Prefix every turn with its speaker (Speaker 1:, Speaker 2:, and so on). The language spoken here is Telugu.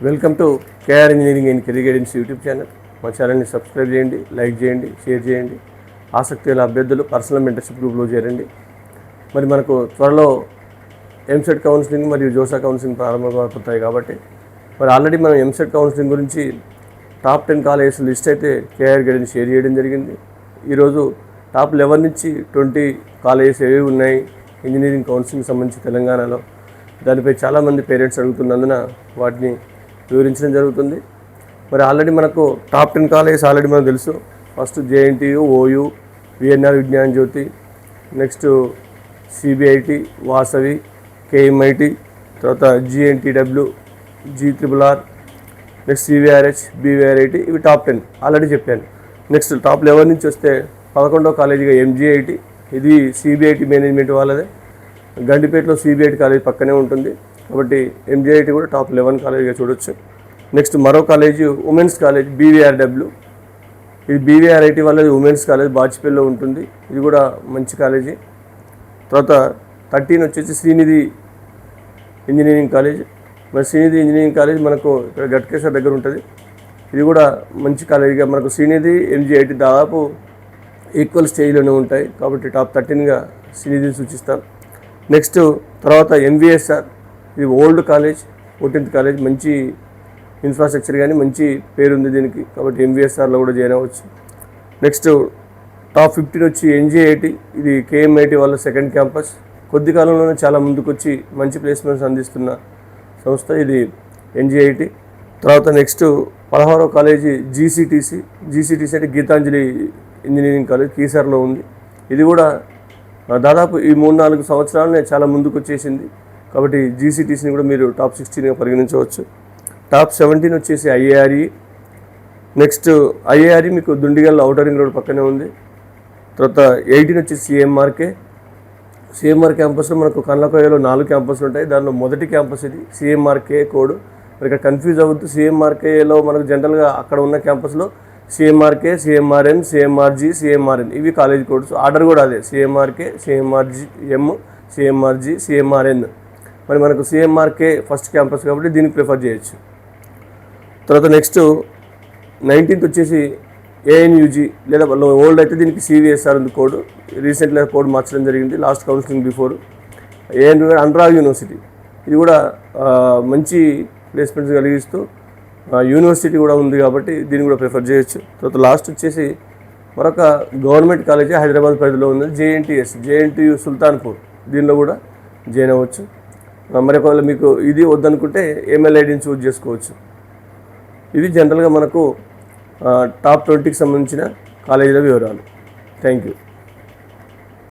Speaker 1: Welcome to KR engineering and career guidance YouTube channel. మా ఛానల్ని సబ్స్క్రైబ్ చేయండి, లైక్ చేయండి, షేర్ చేయండి. ఆసక్తి గల అభ్యర్థులు పర్సనల్ మెంటర్షిప్ గ్రూప్లో చేరండి. మరి మనకు త్వరలో ఎంసెట్ కౌన్సిలింగ్ మరియు జోసా కౌన్సిలింగ్ ప్రారంభమవుతాయి కాబట్టి మరి ఆల్రెడీ మనం ఎంసెట్ కౌన్సిలింగ్ గురించి టాప్ 10 కాలేజెస్ లిస్ట్ అయితే కేఆర్ గైడెన్స్ షేర్ చేయడం జరిగింది. ఈరోజు టాప్ 11 నుంచి 20 కాలేజెస్ ఏవి ఉన్నాయి ఇంజనీరింగ్ కౌన్సిలింగ్ సంబంధించి తెలంగాణలో, దానిపై చాలామంది పేరెంట్స్ అడుగుతున్నందున వాటిని వివరించడం జరుగుతుంది. మరి ఆల్రెడీ మనకు టాప్ 10 కాలేజెస్ ఆల్రెడీ మనకు తెలుసు. ఫస్ట్ జేఎన్టీయు, ఓయూ, విఎన్ఆర్ విజ్ఞాన జ్యోతి, నెక్స్ట్ సిబిఐటి, వాసవి, కేఎంఐటి, తర్వాత జిఎన్టీడబ్ల్యూ, జిఆర్ఆర్, నెక్స్ట్ సివిఆర్హెచ్, బీవీఆర్ఐటి, ఇవి టాప్ 10 ఆల్రెడీ చెప్పాను. నెక్స్ట్ టాప్ 11 నుంచి వస్తే 11వ కాలేజీగా ఎంజీఐటి, ఇది సిబిఐటి మేనేజ్మెంట్ వాళ్ళదే. గండిపేటలో సిబిఐటి కాలేజ్ పక్కనే ఉంటుంది కాబట్టి ఎంజీఐటి కూడా టాప్ 11 కాలేజీగా చూడొచ్చు. నెక్స్ట్ మరో కాలేజీ ఉమెన్స్ కాలేజ్ బీవీఆర్డబ్ల్యూ, ఇది బీవీఆర్ఐటి వాళ్ళది ఉమెన్స్ కాలేజ్ బాచిపల్లిలో ఉంటుంది, ఇది కూడా మంచి కాలేజీ. తర్వాత 13 వచ్చేసి శ్రీనిధి ఇంజనీరింగ్ కాలేజ్. మరి శ్రీనిధి ఇంజనీరింగ్ కాలేజ్ మనకు ఇక్కడ గట్కేశ్వర్ దగ్గర ఉంటుంది, ఇది కూడా మంచి కాలేజీగా మనకు శ్రీనిధి ఎంజీఐటి దాదాపు ఈక్వల్ స్టేజ్లోనే ఉంటాయి కాబట్టి టాప్ 13గా శ్రీనిధిని సూచిస్తాం. నెక్స్ట్ తర్వాత ఎంవిఎస్ఆర్, ఇది ఓల్డ్ కాలేజ్, 14th కాలేజ్, మంచి ఇన్ఫ్రాస్ట్రక్చర్ కానీ మంచి పేరుంది దీనికి కాబట్టి ఎంవిఎస్ఆర్లో కూడా జాయిన్ అవ్వచ్చు. నెక్స్ట్ టాప్ 15 వచ్చి ఎన్జీఐటి, ఇది కేఎంఐటి వాళ్ళ సెకండ్ క్యాంపస్, కొద్ది కాలంలోనే చాలా ముందుకు వచ్చి మంచి ప్లేస్మెంట్స్ అందిస్తున్న సంస్థ ఇది ఎన్జీఐటి. తర్వాత నెక్స్ట్ 16వ కాలేజీ జీసీటీసీ అంటే గీతాంజలి ఇంజనీరింగ్ కాలేజ్ కీసర్లో ఉంది, ఇది కూడా దాదాపు ఈ 3-4 సంవత్సరాలనే చాలా ముందుకు వచ్చేసింది కాబట్టి జీసీటీసీని కూడా మీరు టాప్ 16గా పరిగణించవచ్చు. టాప్ 17 వచ్చేసి ఐఏఆర్ఈ. నెక్స్ట్ ఐఏఆర్ఈ మీకు దుండిగల్ ఔటర్ రింగ్ రోడ్ పక్కనే ఉంది. తర్వాత 18 వచ్చి సిఎంఆర్ క్యాంపస్లో మనకు కన్లకోయలో 4 క్యాంపస్లు ఉంటాయి, దానిలో మొదటి క్యాంపస్ ఇది సిఎంఆర్కే కోడ్. మరి ఇక్కడ కన్ఫ్యూజ్ అవ్వద్దు, సిఎంఆర్కేలో మనకు జనరల్గా అక్కడ ఉన్న క్యాంపస్లో సిఎంఆర్కే, సిఎంఆర్ఎన్, సిఎంఆర్జీ, సిఎంఆర్ఎన్ ఇవి కాలేజ్ కోడ్స్. ఆర్డర్ కూడా అదే సిఎంఆర్కే, సిఎంఆర్జిఎం, సిఎంఆర్జీ, సిఎంఆర్ఎన్. మరి మనకు సిఎంఆర్కే ఫస్ట్ క్యాంపస్ కాబట్టి దీనికి ప్రిఫర్ చేయొచ్చు. తర్వాత నెక్స్ట్ 19th వచ్చేసి ఏఎన్యూజీ లేదా ఓల్డ్ అయితే దీనికి సివిఎస్ఆర్ ఉంది కోడ్, రీసెంట్గా కోడ్ మార్చడం జరిగింది last counselling before. ANU Anurag university, ఇది కూడా మంచి ప్లేస్మెంట్స్ కలిగిస్తూ యూనివర్సిటీ కూడా ఉంది కాబట్టి దీన్ని కూడా ప్రిఫర్ చేయొచ్చు. తర్వాత లాస్ట్ వచ్చేసి మరొక గవర్నమెంట్ కాలేజీ హైదరాబాద్ పరిధిలో ఉంది జేఎన్టీయు సుల్తాన్పూర్, దీనిలో కూడా జాయిన్ అవ్వచ్చు. మరి ఒకవేళ మీకు ఇది వద్దనుకుంటే ఎంఎల్ఐడిని చూజ్ చేసుకోవచ్చు. ఇవి జనరల్గా మనకు టాప్ 20కి సంబంధించిన కాలేజీల వివరాలు. Thank you.